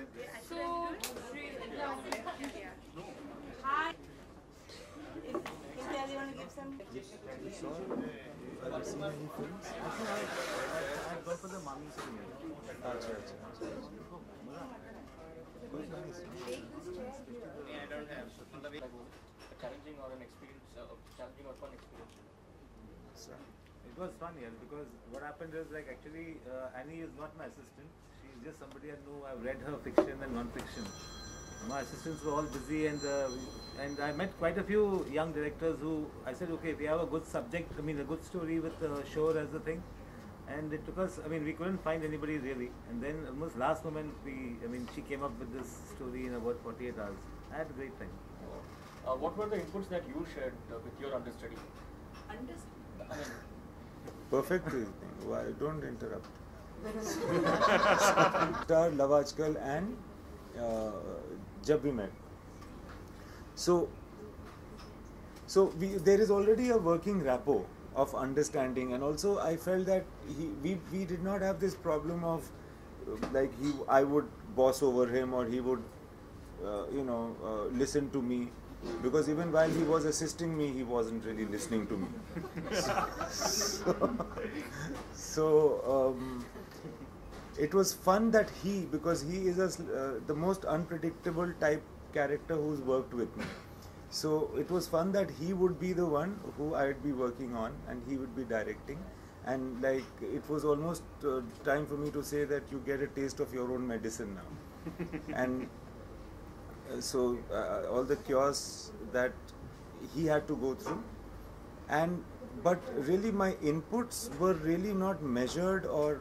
So, Hi. Imtiaz, you want to give some? Shor, have you seen any films? I've gone for the Mami scene. Acha. It was nice. I don't have. Like a challenging or an experience, challenging or fun experience. So, It was fun, yeah, because what happened is like actually Annie is not my assistant. She's just somebody I know. I've read her fiction and non-fiction. My assistants were all busy, and I met quite a few young directors who I said, okay, we have a good subject, I mean a good story with Shor as the thing, and it took us. I mean, we couldn't find anybody really, and then almost last moment she came up with this story in about 48 hours. I had a great time. What were the inputs that you shared with your understudy? I mean, perfectly. Why don't interrupt? Star Love Aajkal and Jab We Met. So there is already a working rapport of understanding, and also I felt that we did not have this problem of I would boss over him or he would listen to me, because even while he was assisting me, he wasn't really listening to me. So it was fun that because he is the most unpredictable type character who's worked with me. So it was fun that he would be the one who I'd be working on, and he would be directing. And like it was almost time for me to say that you get a taste of your own medicine now. And so all the chaos that he had to go through, but really my inputs were really not measured or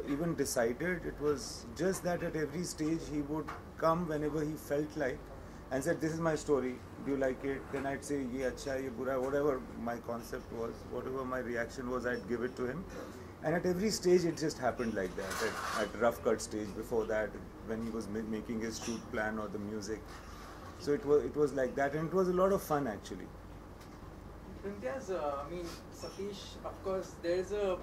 even decided. It was just that at every stage he would come whenever he felt like and said, this is my story, do you like it? Then I'd say, ye acha, ye bura, whatever my concept was, whatever my reaction was, I'd give it to him. And at every stage it just happened like that. At rough cut stage, before that, when he was making his shoot plan or the music. So it was like that, and it was a lot of fun actually. Imtiaz, Satish, of course, there's a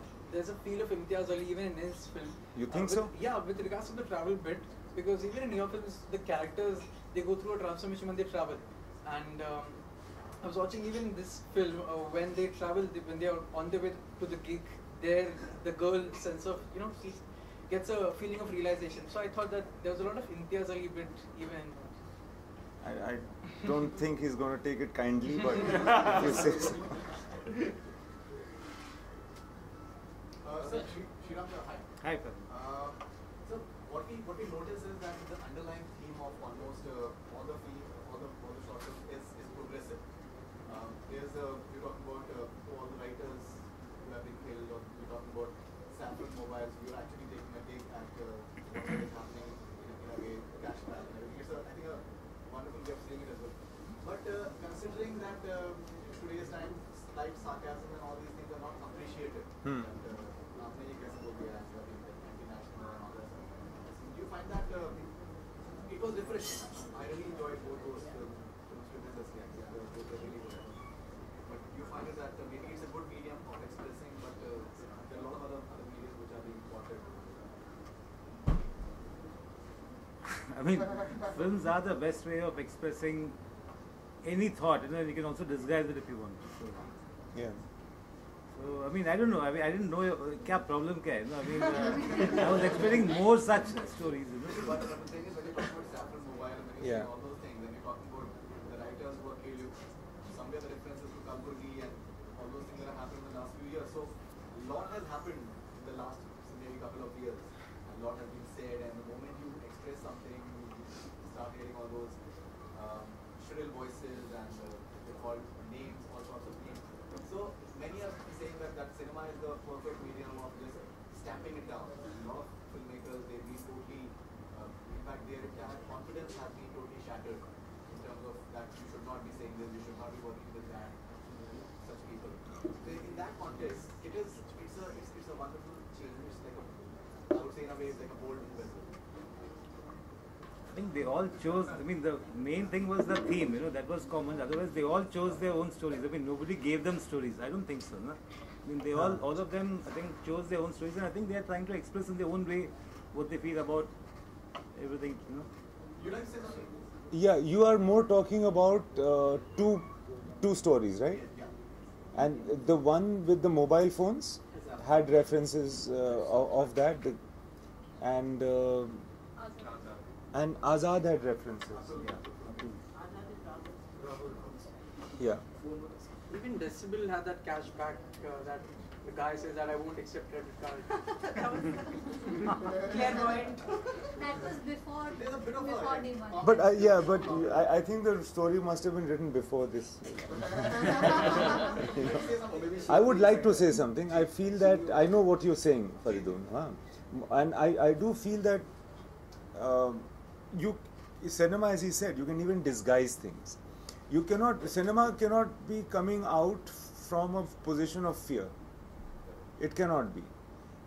feel of Imtiaz Ali even in his film. You think so? Yeah, with regards to the travel bit, because even in your films, the characters, they go through a transformation when they travel. And I was watching even this film, when they travel, when they are on their way to the gig, the girl sense of, she gets a feeling of realization. So I thought that there was a lot of Imtiaz Ali bit even. I don't think he's going to take it kindly, but if you say so. Sir, Shriram, hi. Hi, sir. So what we notice is that the underlying theme of almost all the short films is progressive. We're talking about all the writers who have been killed, or we're talking about Samsung mobiles. We're actually taking a dig at what is happening in a way, cash back and everything. It's I think a wonderful way of seeing it as well. But considering that today's time, slight sarcasm and all these things are not appreciated. Do you find that it was refreshing? I really enjoyed both those films tremendously. Actually, both are really good. But you find it that maybe it's a good medium of expressing, but there are a lot of other mediums which are being imported. I mean, films are the best way of expressing any thought. You can also disguise it if you want. So, Yeah. So, I don't know. I didn't know what problem kya hai. I was expecting more such stories. But the thing is, when you're talking about Saffron Mobile and when you see all those things, when you're talking about the writers who are killed, somewhere the references to Kalburgi and all those things that have happened in the last few years. So, a lot has happened in the last maybe couple of years. A lot has been said, and the moment you express something, you start hearing all those shrill voices and they call names, all sorts of names. So, many are saying that cinema is the perfect medium of just stamping it down. A lot of filmmakers, they've been totally, in fact, their entire confidence has been totally shattered in terms of that you should not be saying this, you should not be working with that, such people. So in that context, it's a wonderful change. It's like I would say in a way, it's like a bold move as well. I think they all chose, the main thing was the theme, that was common. Otherwise, they all chose their own stories. Nobody gave them stories. I don't think so. No? They all of them, I think, chose their own stories, and I think they are trying to express in their own way what they feel about everything, You like to say something? Yeah, you are more talking about two stories, right? And the one with the mobile phones had references of that, and Azad had references. Yeah. Even Decibel had that cashback that the guy says that I won't accept credit card. That was clairvoyant. That was before There's a bit of a- demonetization. But yeah, but I think the story must have been written before this. I would like to say something. I feel that I know what you're saying, Faridun, and I do feel that cinema, as he said, you can even disguise things. Cinema cannot be coming out from a position of fear. It cannot be.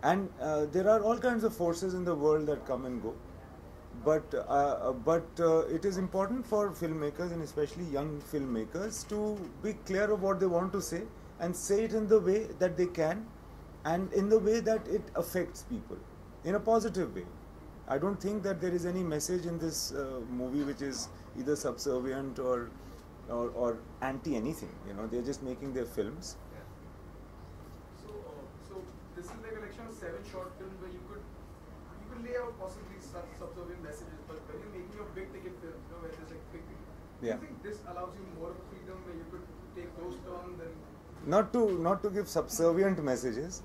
And there are all kinds of forces in the world that come and go. But it is important for filmmakers, and especially young filmmakers, to be clear of what they want to say and say it in the way that they can, and in the way that it affects people in a positive way. I don't think that there is any message in this movie which is either subservient or anti anything. They're just making their films. So this is like a collection of 7 short films where you could lay out possibly some subservient messages, but when you're making your big ticket films, where there's like big ticket, do you think this allows you more of freedom where you could take those turns and Not to give subservient messages,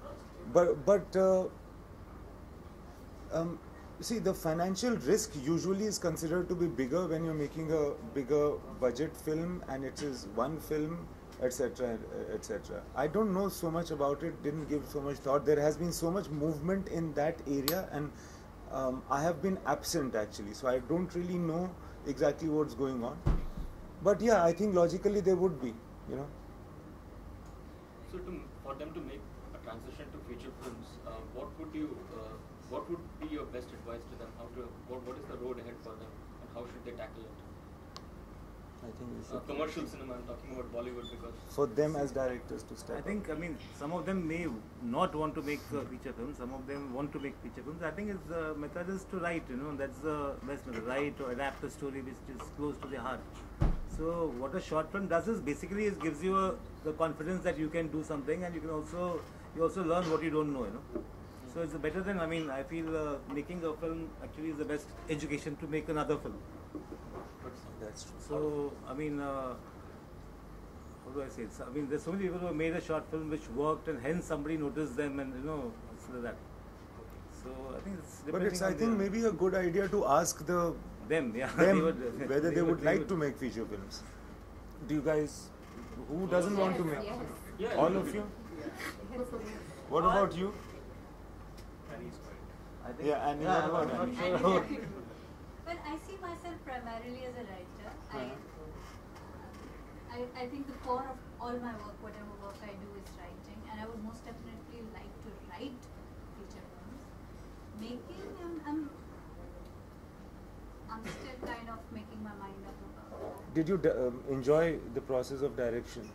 but see, the financial risk usually is considered to be bigger when you're making a bigger budget film and it is one film, etc., etc. I don't know so much about it, didn't give so much thought. There has been so much movement in that area, and I have been absent actually, so I don't really know exactly what's going on. But yeah, I think logically there would be, So for them to make a transition to feature films, what would be your best advice to them? What is the road ahead for them, and how should they tackle it? I think we should Commercial cinema, I'm talking about Bollywood, because for them as directors to step I think, some of them may not want to make feature films, some of them want to make feature films. I think the method is to write, that's the best method, write or adapt a story which is close to their heart. So what a short film does is basically gives you the confidence that you can do something, and you also learn what you don't know, So it's better than, I feel making a film actually is the best education to make another film. That's true. So, how do I say it? There's so many people who have made a short film which worked, and hence somebody noticed them, and so that. So I think it's But it's, I think, maybe a good idea to ask them whether they would like to make feature films. Do you guys, who doesn't want to make? Yes. Yeah, All of you? What about you? I think, Yeah, and what about I'm Annie? not sure. Well, I see myself primarily as a writer. I think the core of all my work, whatever work I do, is writing, and I would most definitely like to write feature films. Making, I'm still kind of making my mind up about that. Did you enjoy the process of direction?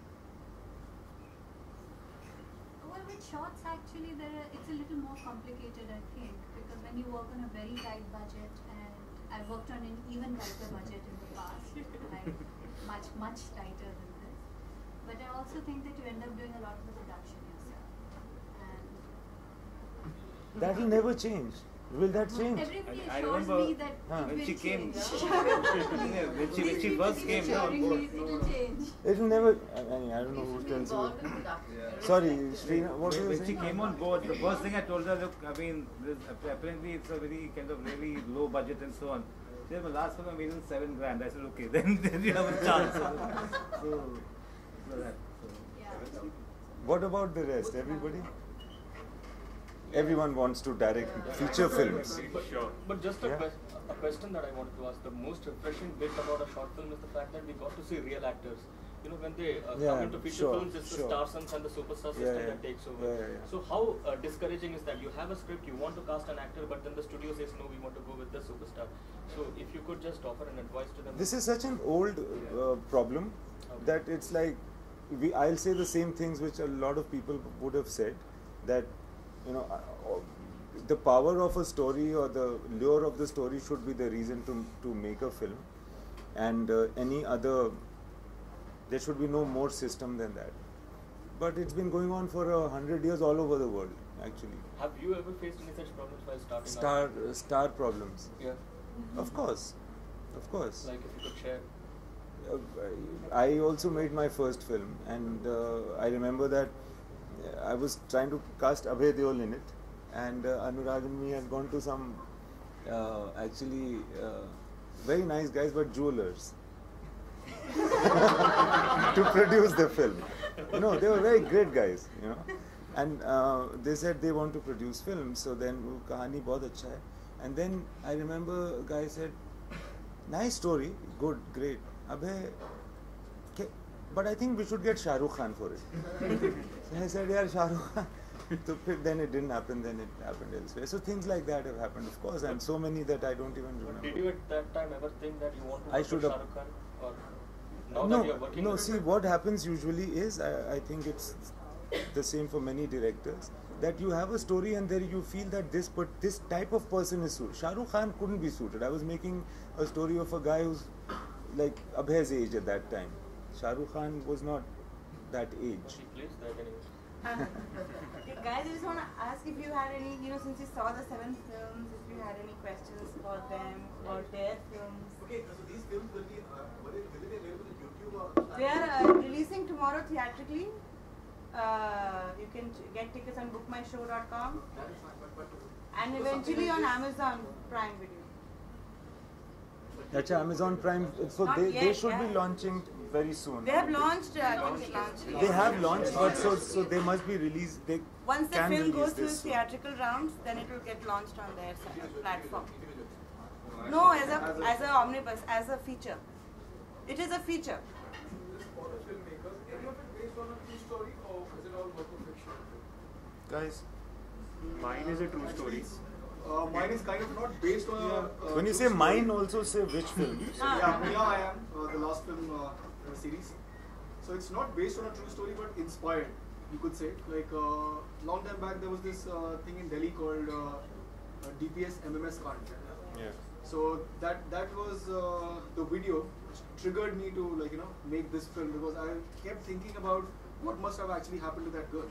Well, with shorts, actually, it's a little more complicated, I think, because when you work on a very tight budget, and I've worked on an even tighter budget in the past, like much tighter than this. But I also think that you end up doing a lot of the production yourself. And That will never change. Will that change? everybody I assures remember me that it when will she came, change. when she first came, Assuring me it will change. It will never. I don't know who tells you. Sorry, Srina, what were you when she saying? came on board, the first thing I told her, look, apparently it's a very kind of really low budget and so on. She said, my last film I made in $7 grand. I said, okay, then you have a chance. So that. Yeah. What about the rest? Everybody? Everyone wants to direct feature films. But just Yeah. a question that I wanted to ask. The most refreshing bit about a short film is the fact that we got to see real actors. When they come into feature films, it's the star sons and the superstar system that takes over. So how discouraging is that? You have a script, you want to cast an actor, but then the studio says, no, we want to go with the superstar. So if you could just offer an advice to them. This is such an old problem that it's like, I'll say the same things which a lot of people would have said, that the power of a story or the lure of the story should be the reason to make a film, and any other, there should be no more system than that. But it's been going on for 100 years all over the world, actually. Have you ever faced any such problems while starting? Star problems. Yeah. Of course. Like if you could share. I also made my first film, and I remember that I was trying to cast Abhay Deol in it, and Anurag and me had gone to some very nice guys, but jewelers to produce the film. They were very great guys, and they said they want to produce films. So then, kahani bahut acha hai. And then I remember a guy said, nice story, good, great. Abhay, but I think we should get Shah Rukh Khan for it. So I said, yeah, Shah Rukh Khan. So then it didn't happen, then it happened elsewhere. So things like that have happened, of course, and so many that I don't even remember. Did you at that time ever think that you want to work with Shah Rukh Khan? Or now that you're working with him? What happens usually is, I think it's the same for many directors, that you have a story and there you feel that this type of person is suited. Shah Rukh Khan couldn't be suited. I was making a story of a guy who's like Abhay's age at that time. Shah Rukh Khan was not that age. He plays that anyway. Guys, I just want to ask if you had any, since you saw the 7 films, if you had any questions for them, for their films. Okay, so these films will be available on YouTube or? They are releasing tomorrow theatrically. You can get tickets on bookmyshow.com That is fine, but and eventually on Amazon Prime Video. That's Amazon Prime. So Not they yet, should be yeah. launching very soon. They have launched. I think they launched. They have launched, but so they must be released. They Once the can film release goes through this soon. theatrical rounds, then it will get launched on their platform. No, as a omnibus, as a feature. It is a feature. This for the filmmakers, any of it based on a true story or is it all work of fiction? Guys, Mine is a true story. Mine is kind of not based on a. when you say mine, also say which film. Yeah, Mia I Am, the last film in the series. So it's not based on a true story, but inspired, you could say. Like long time back, there was this thing in Delhi called DPS MMS card. Yeah. So that was the video which triggered me to make this film, because I kept thinking about what must have actually happened to that girl.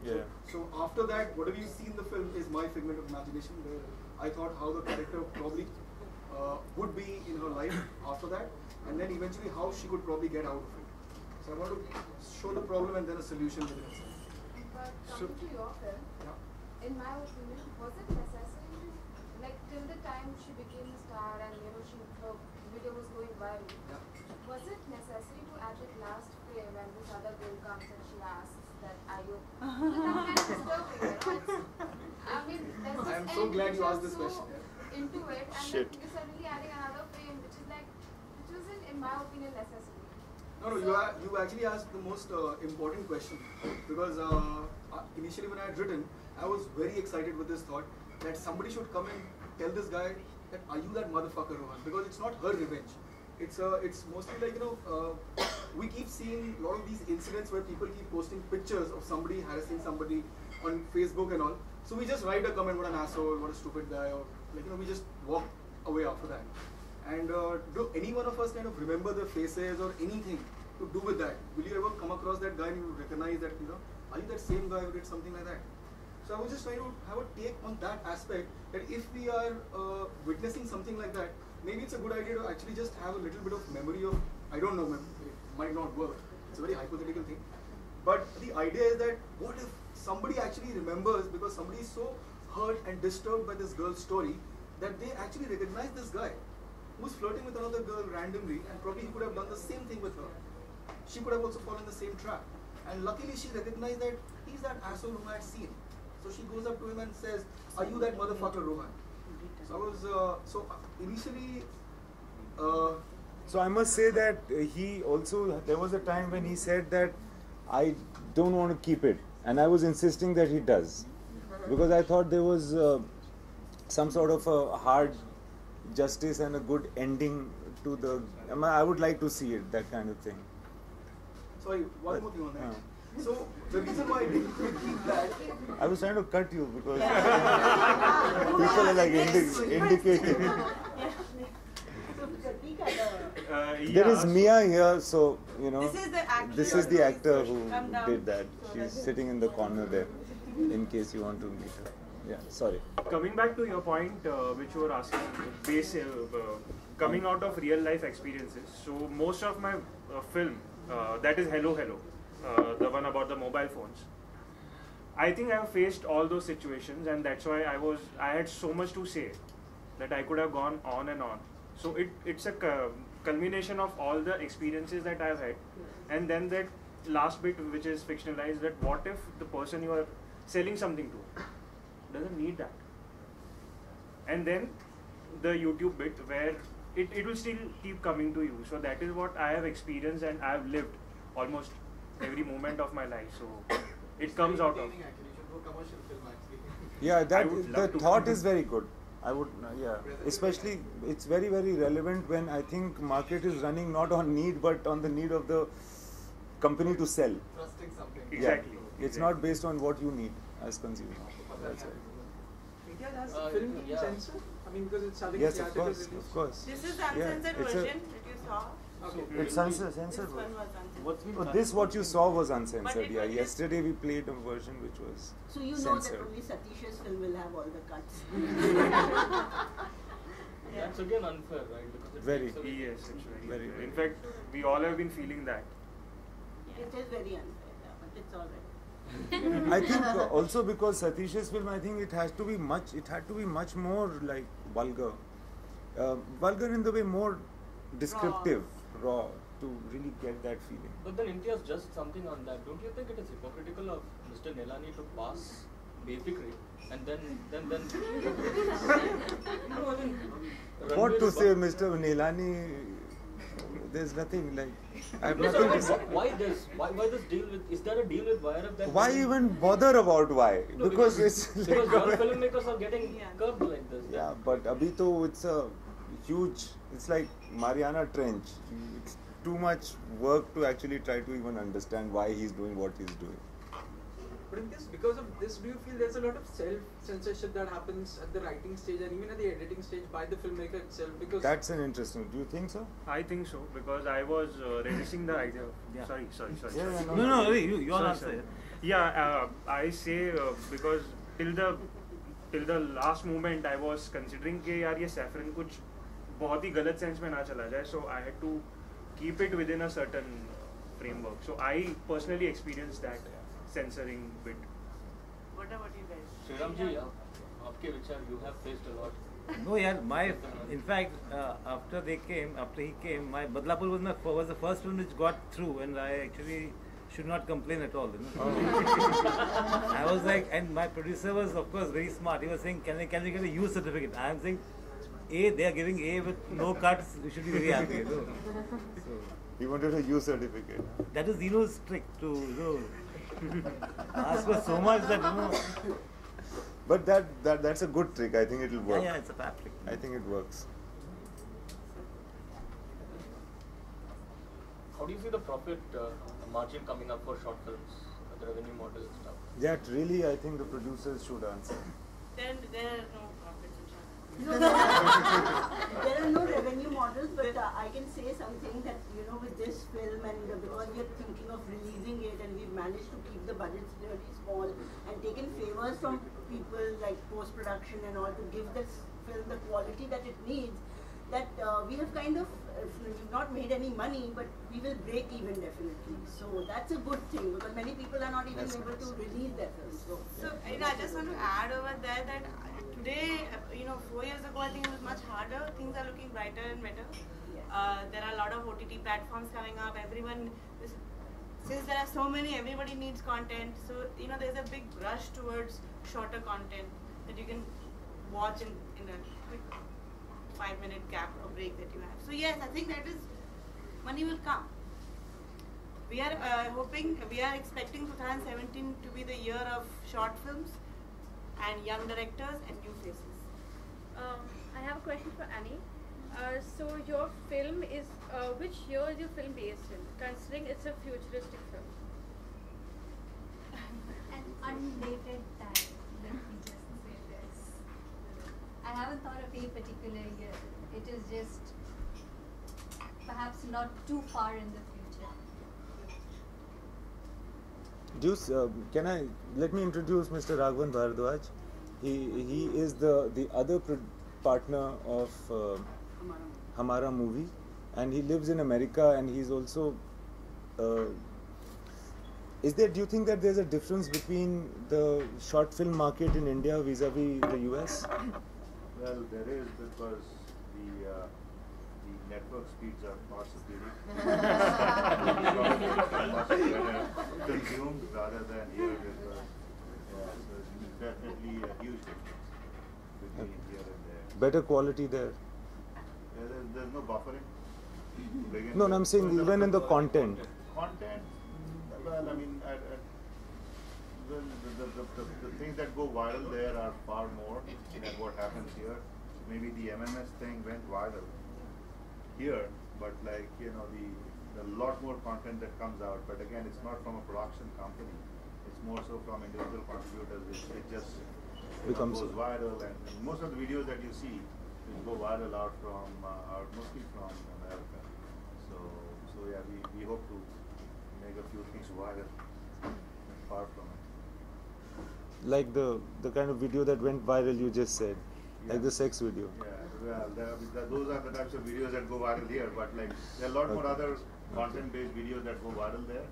Yeah. So after that, whatever you see in the film is my figment of imagination, where I thought how the character probably would be in her life after that, and then eventually how she could probably get out of it. So I want to show the problem and then a solution within itself. But coming to your film, in my opinion, was it necessary, like till the time she became a star and her video was going viral, was it necessary to add that last frame when this other girl comes and she asks that are you? Because that's kind of disturbing, I mean, there's this I am so end glad which you was asked this so question. into it, and Shit. then you're suddenly adding another frame, which wasn't, in my opinion, necessary. No, you actually asked the most important question, because initially when I had written, I was very excited with this thought that somebody should come and tell this guy that are you that motherfucker, Rohan? Because it's not her revenge. It's mostly like we keep seeing a lot of these incidents where people keep posting pictures of somebody harassing somebody on Facebook and all. So we just write a comment, what an asshole, what a stupid guy, or we just walk away after that. And do any one of us kind of remember the faces or anything to do with that? Will you ever come across that guy and you recognize that, are you that same guy who did something like that? So I was just trying to have a take on that aspect, that if we are witnessing something like that, maybe it's a good idea to actually just have a little bit of memory of, I don't know, it might not work. It's a very hypothetical thing. But the idea is that what if somebody actually remembers, because somebody is so hurt and disturbed by this girl's story, that they actually recognize this guy who's flirting with another girl randomly, and probably he could have done the same thing with her. She could have also fallen in the same trap. And luckily she recognized that he's that asshole whom I had seen. So she goes up to him and says, are you that motherfucker, Rohan? So I was, initially... So I must say that he also, there was a time when he said that I don't want to keep it, and I was insisting that he does, because I thought there was some sort of a hard justice and a good ending to the, I would like to see it, that kind of thing. Sorry, one more thing on that. So the reason why I didn't keep that. I was trying to cut you because people are like indicating. There is Mia here, so you know. This is the actor who did that. She's sitting in the corner there, in case you want to meet her. Yeah, sorry. Coming back to your point, which you were asking, coming out of real life experiences. So most of my film, that is Hello Hello, the one about the mobile phones. I think I have faced all those situations, and that's why I had so much to say that I could have gone on and on. So it's a culmination of all the experiences that I've had, and then that last bit which is fictionalized, that what if the person you are selling something to doesn't need that, and then the YouTube bit where it will still keep coming to you. So that is what I have experienced, and I have lived almost every moment of my life. So it comes out of. Yeah, the thought is very good. I would, yeah. Especially, it's very, very relevant when I think market is running not on need but on the need of the company to sell. Trusting something. Exactly. Yeah. It's not based on what you need as consumer. That's right. India has the film been censored? I mean, because it's having yes, of course. This is the uncensored version that you saw. Okay. It's censored. This one was uncensored. This what you saw was uncensored. Yeah. Yesterday we played a version which was so you know censored. that only Satish's film will have all the cuts. That's again unfair, right? Because it Very. takes away- Yes, it's Very. In fact, we all have been feeling that. It is very unfair, but it's all right. I think also because Satish's film, I think it had to be much more like vulgar. Vulgar in the way more descriptive, raw, to really get that feeling. But then Imtiaz just something on that. Don't you think it is hypocritical of Mr. Nelani to pass Befikri and then no, I mean, What to Ranveer's say, Mr. Nelani? There's nothing like. I have No, nothing sir, to say. why this? Why this deal with? Is there a deal with YRF that? Why even bother about why? No, because it's because like your filmmakers are getting curbed like this. yeah, but abhi to it's a huge. It's like Mariana Trench. It's too much work to actually try to even understand why he's doing what he's doing. But in this, because of this, do you feel there's a lot of self-censorship that happens at the writing stage and even at the editing stage by the filmmaker itself? Because That's an interesting. Do you think so? I think so, because I was resisting the idea. Yeah. Sorry. Yeah, No, you all Sorry, answer. sorry. Yeah, I say because till the last moment I was considering कि यार ये saffron कुछ बहुत ही गलत sense में ना चला जाए, so I had to keep it within a certain framework. So I personally experienced that censoring bit. What about you guys? Shriram ji, आपके विचार, you have faced a lot. No, yeah, in fact, after he came, my Badlapur was the first film which got through, and I actually should not complain at all. You know? I was like, and my producer was, of course, very smart. He was saying, can we get a U certificate? I am saying, they are giving A with no cuts. We should be very happy. You know? So, He wanted a U certificate. that is Dino's trick to ask for so much that But that's a good trick. I think it will work. Yeah, it's a fab trick. I think it works. How do you see the profit margin coming up for short films, the revenue model and stuff? That really, I think the producers should answer. Then there are no profits in short. There are no revenue models, but I can say something that, with this film and because we are thinking of releasing it and we've managed to keep the budgets really small and taken favors from people like post-production and all to give this film the quality that it needs, that we have kind of not made any money, but we will break even definitely. So that's a good thing because many people are not even able to release their films. So I just want to add over there that today, 4 years ago, I think it was much harder. Things are looking brighter and better. There are a lot of OTT platforms coming up. Since there are so many, everybody needs content. So, there's a big rush towards shorter content that you can watch in a quick 5-minute gap or break that you have. So, yes, I think that is, money will come. We are expecting 2017 to be the year of short films and young directors and new faces. I have a question for Annie. So your film is, which year is your film based in, considering it's a futuristic film? undated time. Let me just say this. I haven't thought of a particular year. It is just perhaps not too far in the future. Deuce, let me introduce Mr. Raghavan Bharadwaj. He is the other partner of Hamara movie, and he lives in America, and he's also do you think that there's a difference between the short film market in India vis-a-vis the US? Well, there is, because the network speeds are far superior. Much better consumed rather than here. So it's definitely a huge difference between here and there. Better quality there. There's no buffering. No, I'm saying even in the content. Content, well, I mean, the things that go viral there are far more than what happens here. Maybe the MMS thing went viral here, but like, you know, the lot more content that comes out, but again, it's not from a production company. It's more so from individual contributors, which it just goes viral, and most of the videos that you see will go viral out mostly from America. So yeah, we hope to make a few things viral, far from it. Like the kind of video that went viral you just said, like the sex video. Yeah, well, those are the types of videos that go viral here, but like there are a lot more other content-based videos that go viral there,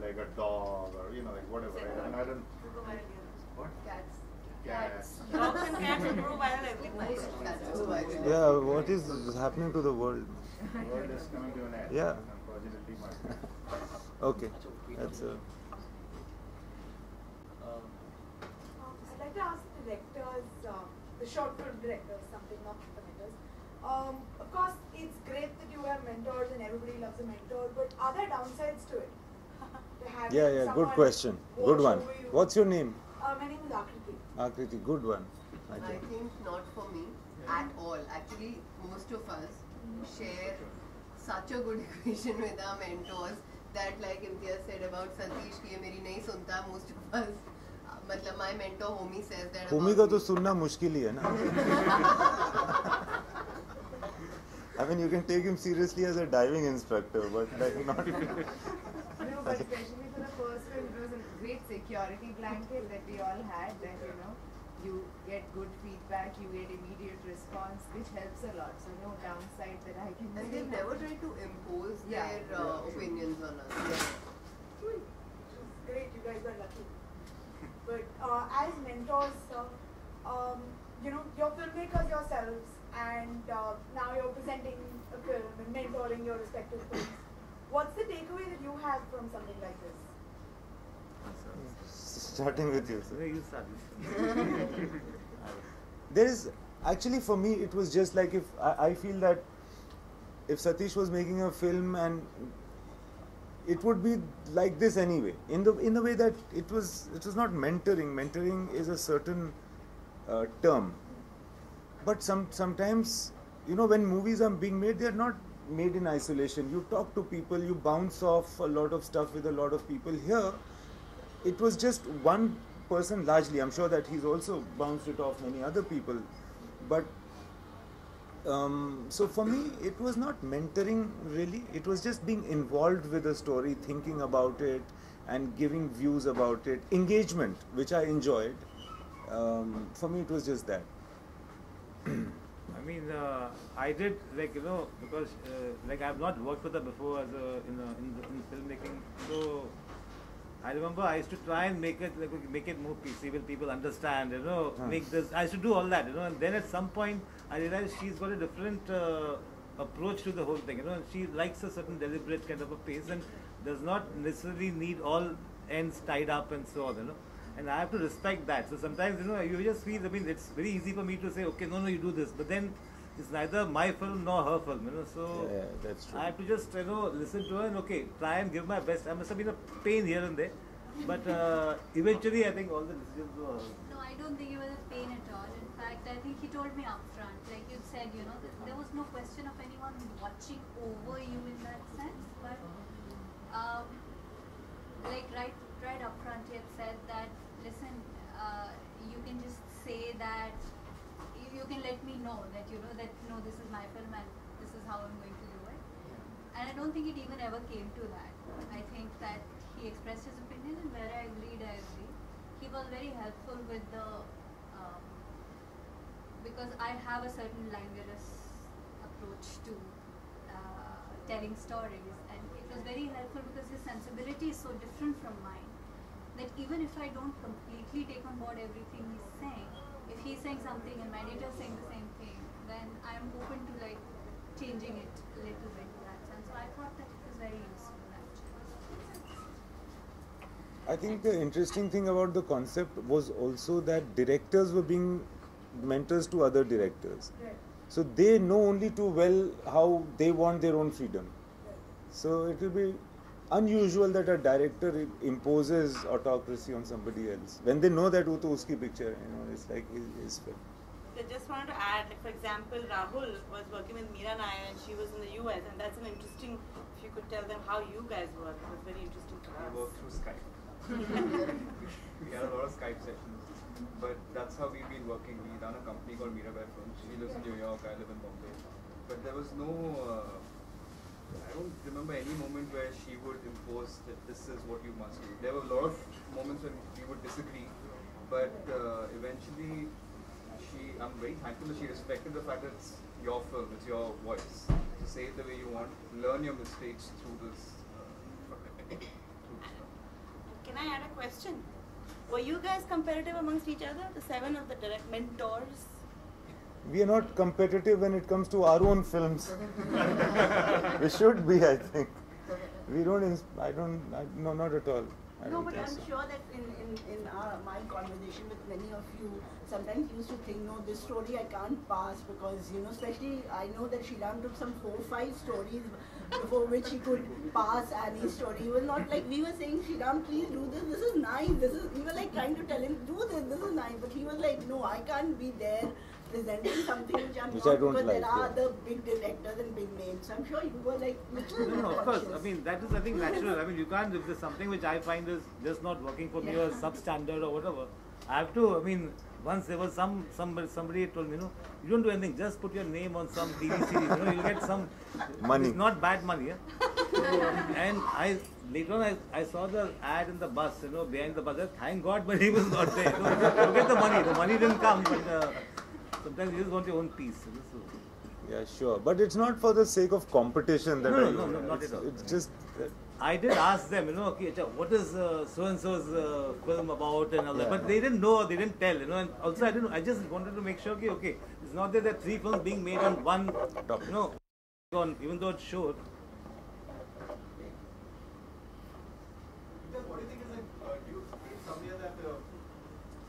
like a dog or like whatever. Right? And I don't. What? Cats. Dogs and cats go viral everywhere. Yeah, what is happening to the world? The world is coming to an end. Yeah. Unfortunately, Okay, that's I'd like to ask the directors, the short film directors, something not the mentors. Of course, it's great that you have mentors and everybody loves a mentor, but are there downsides to it? Yeah, good question. Good one. What's your name? My name is Akriti. Akriti, good one. I think not for me at all. Actually, most of us share such a good equation with our mentors that, like Imtiaz said about Satish, ki ye meri nahi sunta, most of us, matlab my mentor Homi says that Homi ka to sunna mushkil hi hai na. I mean, you can take him seriously as a diving instructor, but like not. No, but especially for the first film, it was a great security blanket that we all had, that you get good feedback, you get immediate response, which helps a lot. So no downside that I can. And they've never tried to impose their opinions on us. Great, you guys are lucky. But as mentors, you're filmmakers yourselves, and now you're presenting a film and mentoring your respective films. What's the takeaway that you have from something like this? Starting with you. You start. There is actually, for me, it was just like, if I feel that if Satish was making a film, and it would be like this anyway, in the way that it was not mentoring. Mentoring is a certain term, but sometimes when movies are being made, they are not made in isolation. You talk to people, you bounce off a lot of stuff with a lot of people. Here it was just one person largely. I'm sure that he's also bounced it off many other people, but so for me it was not mentoring really. It was just being involved with the story, thinking about it and giving views about it, engagement, which I enjoyed. For me it was just that. I mean, I did, because I've not worked with her before as in filmmaking. So I remember I used to try and make it more PC, will people understand, make this. I used to do all that, and then at some point I realized she's got a different approach to the whole thing, and she likes a certain deliberate kind of a pace and does not necessarily need all ends tied up and so on, And I have to respect that. So sometimes, you just feel, it's very easy for me to say, okay, no, you do this. But then it's neither my film nor her film, So yeah, that's true. I have to just, listen to her and, try and give my best. I must have been a pain here and there. But eventually, I think all the decisions were... No, I don't think it was a pain at all. In fact, I think he told me upfront, like you said, there was no question of anyone watching over you in that sense. But, right up front, he had said that listen, you can just say that, you can let me know that, you know, that no, this is my film and this is how I'm going to do it. And I don't think it even ever came to that. I think that he expressed his opinion, and where I agreed, I agreed. He was very helpful with the, because I have a certain language approach to telling stories, and it was very helpful because his sensibility is so different from mine that even if I don't completely take on board everything he's saying, if he's saying something and my editor is saying the same thing, then I'm open to like changing it a little bit in that sense. So I thought that it was very useful actually. I think the interesting thing about the concept was also that directors were being mentors to other directors. So they know only too well how they want their own freedom. So it will be unusual that a director imposes autocracy on somebody else when they know that to uski picture, you know, it's like his film. I just wanted to add, like, for example, Rahul was working with Meera Nair and she was in the US, and that's an interesting, if you could tell them how you guys work, it was very interesting to us. We work through Skype. We had a lot of Skype sessions, but that's how we've been working. We run a company called Mirabai Films. She lives in New York, I live in Bombay. But there was no, I don't remember any moment where she would impose that this is what you must do. There were a lot of moments when we would disagree, but eventually I'm very thankful that she respected the fact that it's your film, it's your voice. So say it the way you want, learn your mistakes through this. Can I add a question? Were you guys competitive amongst each other, the 7 of the direct mentors? We are not competitive when it comes to our own films. We should be, I think. We don't, no, not at all. No, but I'm sure that in my conversation with many of you, sometimes you used to think, no, this story I can't pass because, you know, especially I know that Sriram took some 4-5 stories before which he could pass Annie's story. He was not like, we were saying, Sriram, please do this is nice, we were like trying to tell him, do this is nice, but he was like, no, I can't be there presenting something which I'm not, because there are other big directors and big names. So I'm sure you were like, no, of course. I mean, that is, I think, natural. I mean, you can't, if there's something which I find is just not working for me or substandard or whatever, I have to, I mean, once there was somebody told me, you know, you don't do anything, just put your name on some TV series, you know, you get some money. It's not bad money, yeah? And later on I saw the ad in the bus, you know, behind the bus. Thank God, but he was not there. You know, forget the money. The money didn't come, but sometimes you just want your own piece. Yeah, sure. But it's not for the sake of competition that no, not at all. It's just... I did ask them, you know, okay, what is so-and-so's film about and all that. But they didn't know, they didn't tell, you know. And also I just wanted to make sure, okay, it's not that there are 3 films being made on one topic, you know, even though it's Shor. What do you think is do you feel somewhere that the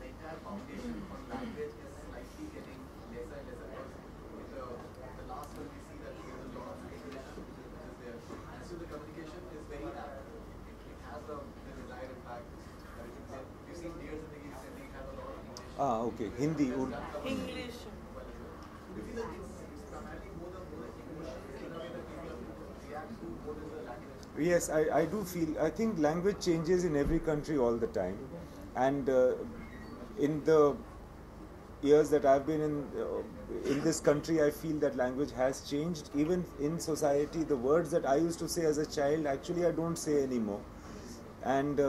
entire foundation on language is slightly getting lesser and lesser? Because in the last one we see that there is a lot of English which is there. And so the communication is very apt. It has the desired impact. You've seen Dears in the recently, it has a lot of English. Okay. Hindi. English. Do you feel that it's primarily more the emotions in a way that people react to more than the language? Yes, I do feel, I think language changes in every country all the time, and in the years that I've been in this country, I feel that language has changed. Even in society, the words that I used to say as a child, actually I don't say anymore, and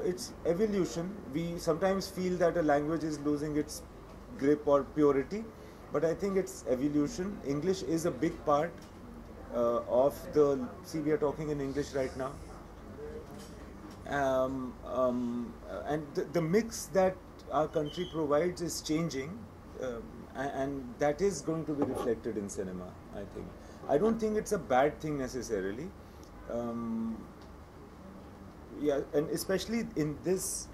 it's evolution. We sometimes feel that a language is losing its grip or purity, but I think it's evolution. English is a big part of the, see, we are talking in English right now, and the mix that our country provides is changing, and that is going to be reflected in cinema, I think. I don't think it's a bad thing necessarily, yeah, and especially in this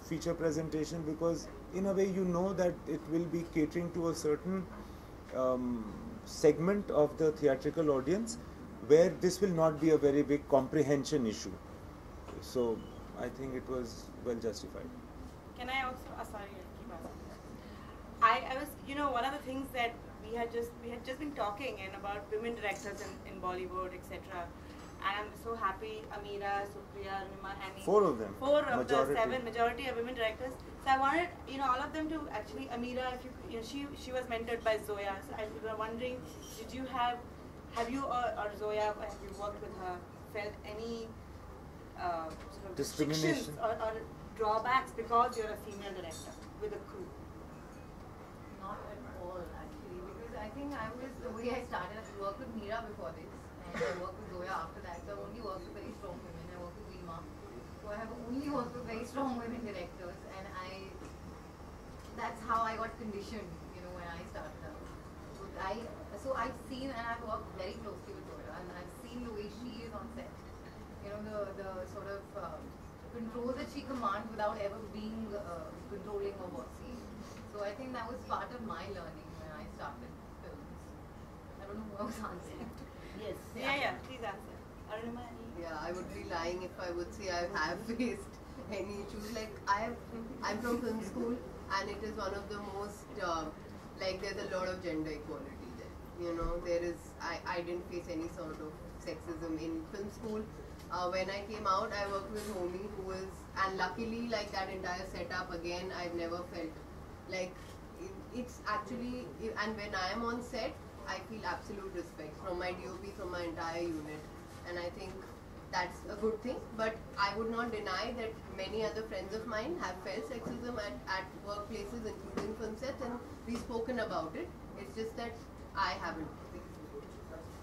feature presentation, because in a way you know that it will be catering to a certain segment of the theatrical audience where this will not be a very big comprehension issue. So I think it was well justified. Can I also, sorry, keep asking. I was, you know, one of the things that we had just been talking and about women directors in Bollywood, etc. And I'm so happy Ameera, Supriya, Arunima, Annie. 4 of them. 4 of majority. the 7, majority are women directors. So I wanted, all of them to actually, Ameera, if you, she was mentored by Zoya. So I was wondering, did you have you or Zoya, have you worked with her, felt any sort of discrimination or drawbacks because you're a female director with a crew? Not at all, actually, because I think the way I started, I worked with Meera before this, and I worked with Zoya after that. So I only worked with very strong women. I worked with Veema. So I have only worked with very strong women directors, and that's how I got conditioned, when I started out. So I've seen, and I've worked very closely with Zoya, and I've seen the way she is on set. The sort of control that she commands without ever being controlling or bossy. So I think that was part of my learning when I started films. I don't know who I was answering. Yes. Yeah. Please answer. Arunima? Yeah, I would be lying if I would say I have faced any issues. Like I'm from film school, and it is one of the most there's a lot of gender equality there. I didn't face any sort of sexism in film school. When I came out, I worked with Homi, and luckily, that entire setup again, I've never felt it's actually, and when I am on set, I feel absolute respect from my DOP, from my entire unit, and I think that's a good thing. But I would not deny that many other friends of mine have felt sexism at workplaces, including film sets, and we've spoken about it. It's just that I haven't.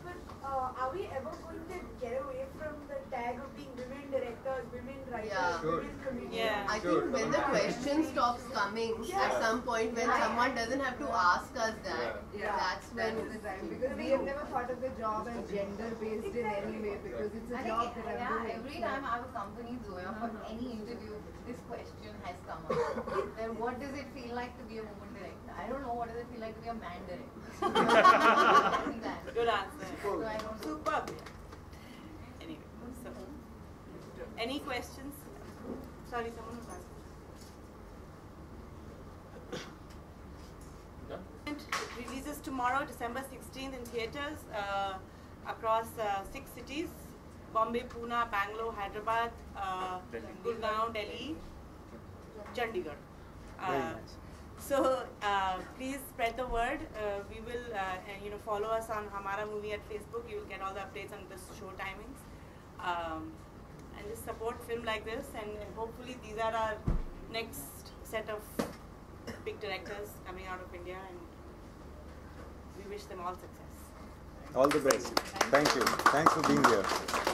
But are we ever going to get away from the tag of being women directors, women writers, women comedians? I think when the question stops coming at some point, when someone doesn't have to ask us that, that's when it's time. Because we have never thought of the job as gender-based in any way, because it's a job that I'm doing. Every time I've accompanied Zoya for any interview, this question has come up. Then what does it feel like to be a woman director? I don't know. What does it feel like to be a man director? Good answer. So I don't know. Superb. Anyway, so any questions? Sorry, someone was asking. It releases tomorrow, December 16th in theatres across 6 cities: Bombay, Pune, Bangalore, Hyderabad, Gurgaon, Delhi, Chandigarh. So please spread the word. We will, follow us on Hamara Movie at Facebook. You will get all the updates on the show timings, and just support film like this. And hopefully, these are our next set of big directors coming out of India, and we wish them all success. All the best. Thank you. Thanks for being here.